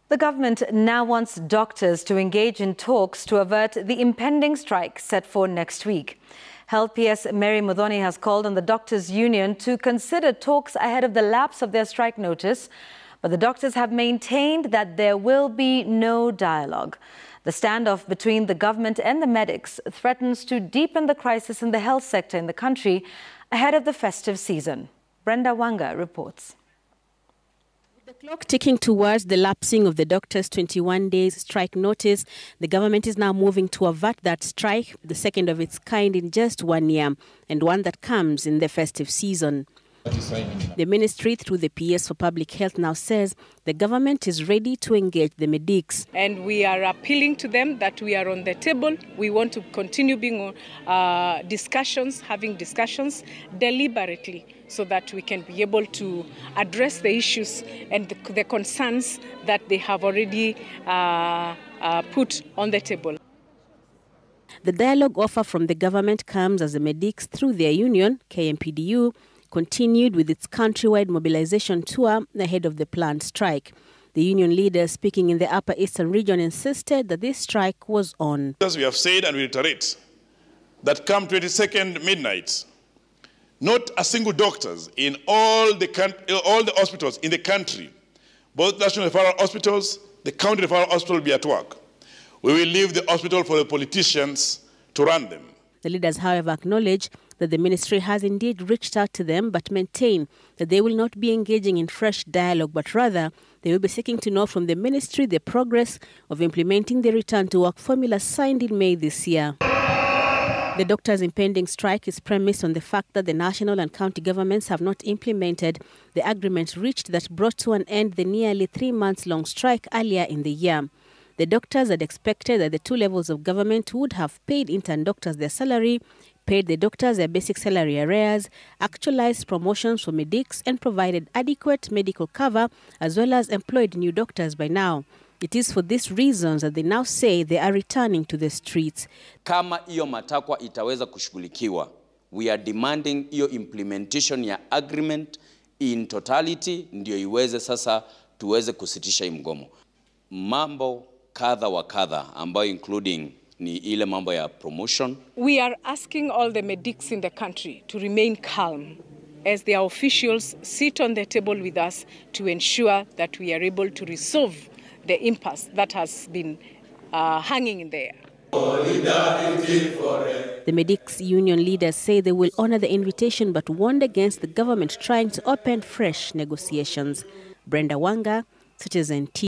The government now wants doctors to engage in talks to avert the impending strike set for next week. Ps Mary Muthoni has called on the doctors' union to consider talks ahead of the lapse of their strike notice, but the doctors have maintained that there will be no dialogue. The standoff between the government and the medics threatens to deepen the crisis in the health sector in the country ahead of the festive season. Brenda Wanga reports. The clock ticking towards the lapsing of the doctors' 21 days strike notice, the government is now moving to avert that strike, the second of its kind in just 1 year, and one that comes in the festive season. The ministry, through the PS for Public Health, now says the government is ready to engage the medics. And we are appealing to them that we are on the table. We want to continue being having discussions deliberately so that we can be able to address the issues and the concerns that they have already put on the table. The dialogue offer from the government comes as the medics, through their union, kmpdu, continued with its countrywide mobilization tour ahead of the planned strike. The union leaders speaking in the Upper Eastern region insisted that this strike was on. As we have said and we reiterate, that come 22nd midnight, not a single doctors in all the hospitals in the country, both national referral hospitals, the county referral hospital will be at work. We will leave the hospital for the politicians to run them. The leaders, however, acknowledge that the ministry has indeed reached out to them, but maintain that they will not be engaging in fresh dialogue, but rather they will be seeking to know from the ministry the progress of implementing the return to work formula signed in May this year. The doctors' impending strike is premised on the fact that the national and county governments have not implemented the agreement reached that brought to an end the nearly 3 months-long strike earlier in the year. The doctors had expected that the two levels of government would have paid intern doctors their salary, paid the doctors their basic salary arrears, actualized promotions for medics, and provided adequate medical cover, as well as employed new doctors by now. It is for these reasons that they now say they are returning to the streets. Kama hiyo matakwa itaweza kushughulikiwa, we are demanding hiyo implementation ya agreement in totality, ndio iweze sasa tuweze kusitisha hii mgomo. Mambo kadha wa kadha ambayo including ni ile mambo ya promotion. We are asking all the medics in the country to remain calm as their officials sit on the table with us to ensure that we are able to resolve the impasse that has been hanging in there. The medics union leaders say they will honor the invitation but warned against the government trying to open fresh negotiations. Brenda Wanga, Citizen TV.